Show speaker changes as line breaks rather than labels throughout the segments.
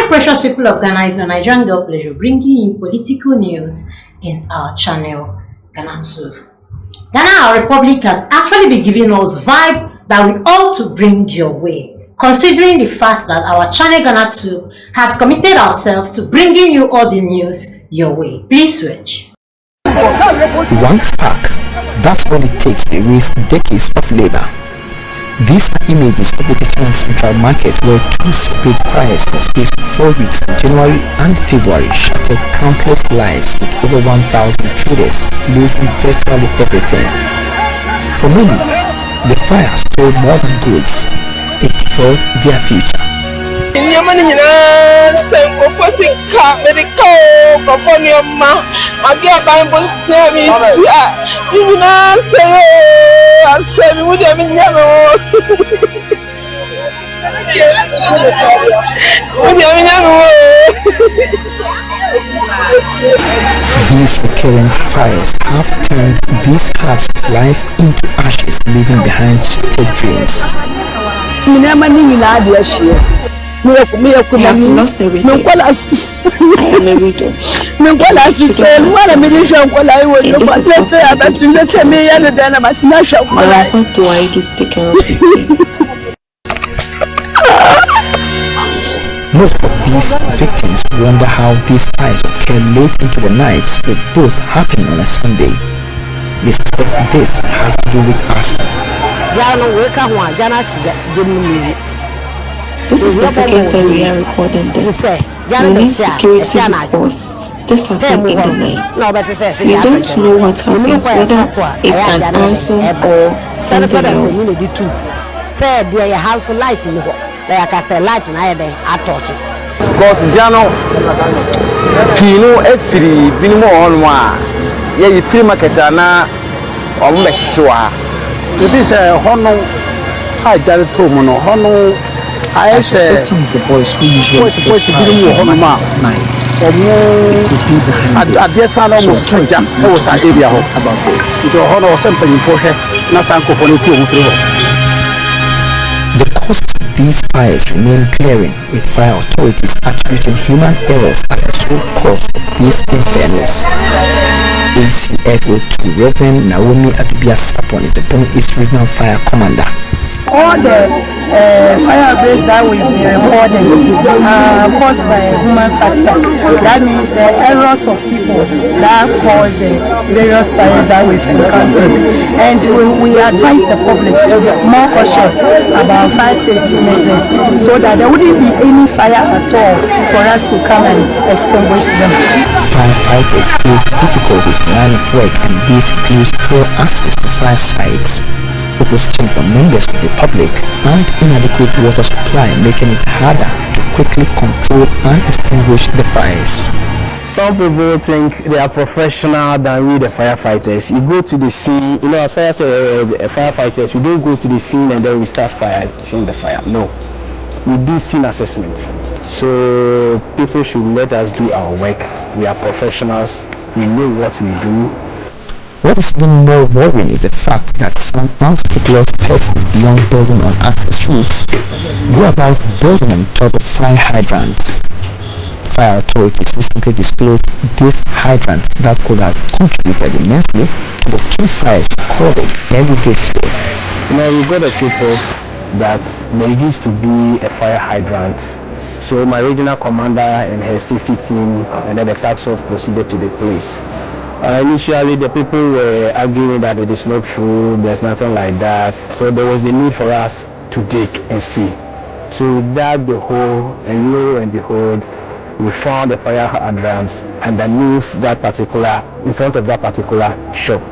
precious people of Ghana, it's a Nigerian girl pleasure bringing you political news in our channel, Ghanatube. Ghana, our republic, has actually been giving us vibe that we ought to bring your way, considering the fact that our channel, Ghanatube, has committed ourselves to bringing you all the news your way. Please switch.
One spark, that's all it takes to erase decades of labor. These are images of the Technical Central Market where two separate fires in the space of 4 weeks in January and February shattered countless lives, with over 1,000 traders losing virtually everything. For many, the fire stole more than goods. It devoured their future. These recurrent fires have turned these herbs of life into ashes, leaving behind shattered dreams.
I have lost everything. I am a widow. And this is the what do I do to take care of these things?
Most of these victims wonder how these fires occur late into the night, with both happening on a Sunday. They suspect this has to do with arson.
This is the second time we are recording this. We need security because this happened in the night. We don't know what happens, whether it's an arson or something else.
Because Jano Pino Efri Binimo Onwa, ye free marketana or Meshua. It is a Hono High Jaritomono, Hono. I suspect
some of the boys who usually set fires at night could be behind this. So authorities need to do something about this. The cause of these fires remain glaring, with fire authorities attributing human errors as the sole cause of these infernos. ACFO2 Reverend Naomi Adubia Sapon is the Bono East Regional Fire Commander.
All the fire breaks that we've been recording are caused by human factors. That means the errors of people that cause the various fires that we've encountered. And we advise the public to be more cautious about fire safety measures so that there wouldn't be any fire at all for us to come and extinguish them.
Firefighters face difficulties in line of work, and this includes poor access to fire sites, opposition from members of the public, and inadequate water supply, making it harder to quickly control and extinguish the fires.
Some people think they are professional than we, the firefighters. You go to the scene, you know, as far as firefighters, we don't go to the scene and then we start fighting the fire. No, we do scene assessment. So people should let us do our work. We are professionals. We know what we do.
What is even more worrying is the fact that some unscrupulous persons beyond building on access routes go about building on top of fire hydrants. Fire authorities recently disclosed this hydrant that could have contributed immensely to the two fires recorded early this year.
You know, we got a tip of that there used to be a fire hydrant. So my regional commander and her safety team and then the task force proceeded to the place. Initially, the people were arguing that it is not true, there's nothing like that. So there was the need for us to dig and see. So we dug the hole, and lo and behold, we found the fire hydrants underneath that particular, in front of that particular shop.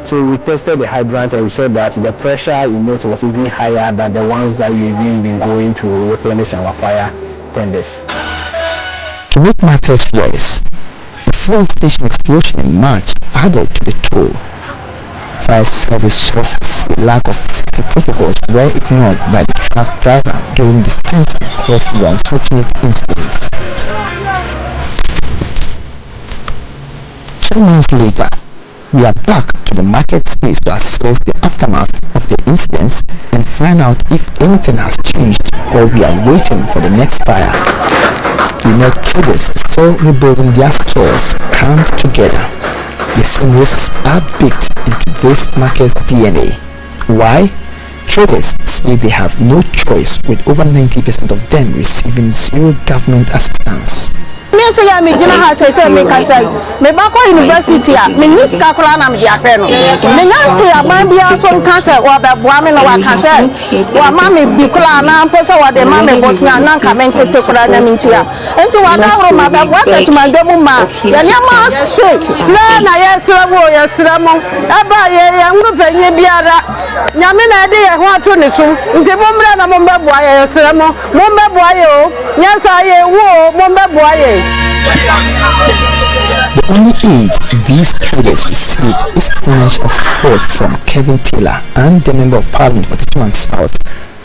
So we tested the hydrant and we saw that the pressure in it was even higher than the ones that we've been going to replenish our fire tenders.
To make matters worse, the fuel station explosion in March added to the toll. Fire service sources, the lack of safety protocols were ignored by the truck driver during dispensing caused the unfortunate incident. 2 months later, we are back to the market space to assess the aftermath of the incidents and find out if anything has changed, or we are waiting for the next fire. You met traders still rebuilding their stores crammed together. The same risks are baked into this market's DNA. Why? Traders say they have no choice, with over 90% of them receiving zero government assistance.
Me say ya me gina ha say me kan say me ba ko university a me ni ska kula na me ya fe no me nyanti aban bia so kan say wa ba boa me na wa kan say wa ma me bi kula na mpo say wa de ma me bosnia na ka me tete kula na me ntia enti wa da ro ma ba wa ta tuma de mu ma ya ne ma se na na ye sira mo ye sira mo aba ye ngru penye biara nyame na de ye ho ato ne so nti mo mra na mo ba boa ye sira mo ba boa ye o nyansa ye wo mo ba boa ye.
The only aid these traders receive is financial support from Kevin Taylor and the Member of Parliament for Techiman South,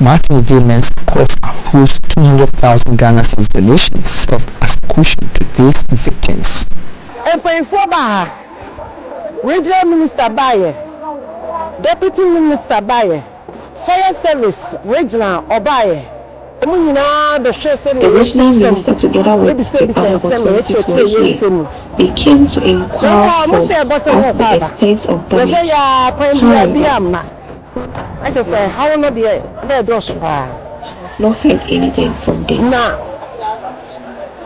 Martin Men's cause whose 200,000 Ghana cedis donation served as cushion to these victims.
Regional Minister Baye, Deputy Minister Baye, Fire Service Regional Obaye.
The regional minister, together with the other authorities who were here, they came to inquire for as the extent of damage.
I just say, how not the
Not heard anything from them.
Now,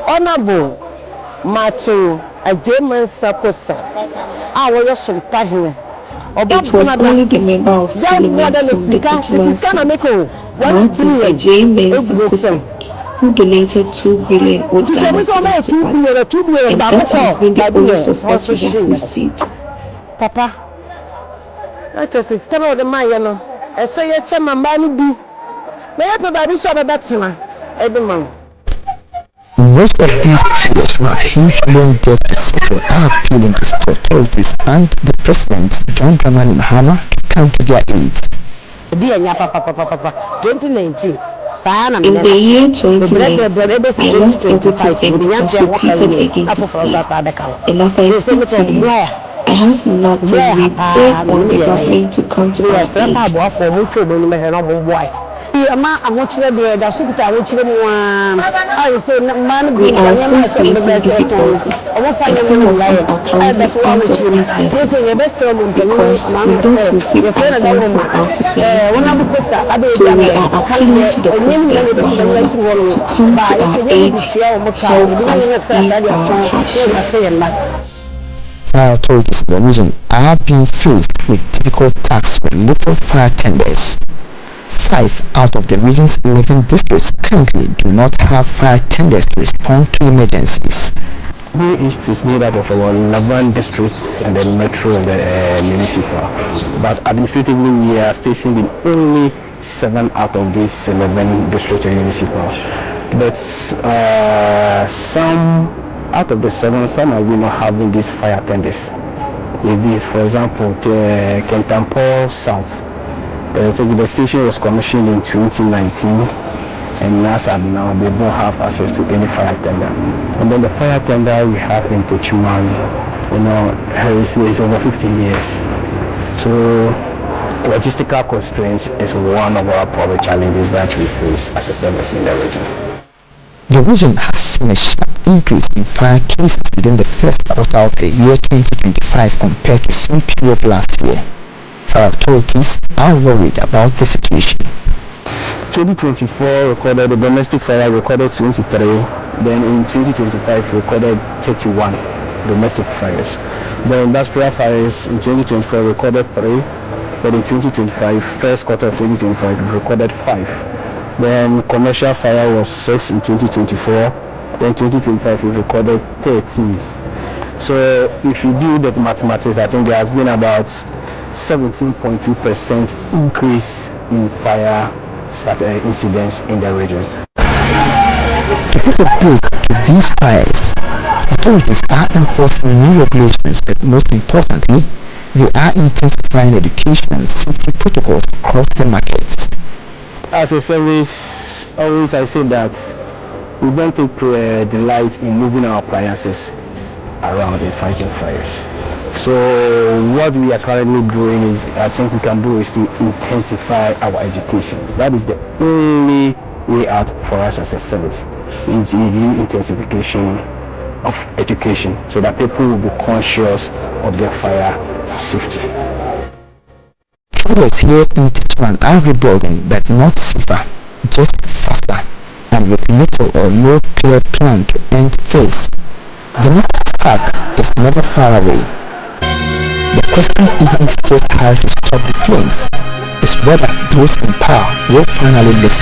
Honorable Matthew Ajeman Sakosa, I was some time.
It was only the member of Parliament from the Techiman Martin Ajeman Sakosa who donated 2 billion Ghana cedis to us, and that has been the only support we have received.
Papa, I just say, stand out the Mayano. I say, a chairman, be. May I provide this other batsman every month.
Most of these traders who have huge loan debt to settle are appealing to state authorities and the President, John Dramani Mahama, to come to their aid.
2019.
In the year 2019, I lost everything and was repeated again this year. And as I speak to you, I have nothing. We beg on the government to come to our aid. We are still facing difficulties, and some of us are currently out of business because we don't receive answers from our suppliers. So we are appealing to the President Mahama to come to our aid, help us ease our cash.
Fire authorities in the region are being faced with difficult tasks with little fire tenders. 5 out of the region's 11 districts currently do not have fire tenders to respond to emergencies.
The East is made up of about 11 districts and the metro and the municipal. But administratively, we are stationed in only 7 out of these 11 districts and municipals. But some out of the 7, some are not having these fire tenders. Maybe, for example, the Kentampo South. The station was commissioned in 2019, and as of now, they don't have access to any fire tender. And then the fire tender we have in Techiman, is over 15 years. So logistical constraints is one of our probably challenges that we face as a service in the region.
The region has seen a sharp increase in fire cases within the first quarter of the year 2025 compared to the same period last year. Fire authorities are worried about the situation.
2024 recorded the domestic fire recorded 23, then in 2025 recorded 31 domestic fires. The industrial fires in 2024 recorded 3, but in 2025, first quarter of 2025 recorded 5. Then commercial fire was 6 in 2024, then 2025 we recorded 13. So if you do the mathematics, I think there has been about 17.2% increase in fire incidents in the region.
To put a break to these fires, authorities are enforcing new regulations, but most importantly, they are intensifying education and safety protocols across the markets.
As a service, always I say that we don't take delight in moving our appliances around in fighting fires. So what we are currently doing is, I think we can do is to intensify our education. That is the only way out for us as a service. is the intensification of education so that people will be conscious of their fire safety.
Traders here in Tetuan are rebuilding, but not safer, just faster, and with little or no clear plan to end this. The next spark is never far away. The question isn't just how to stop the flames, it's whether those in power will finally listen.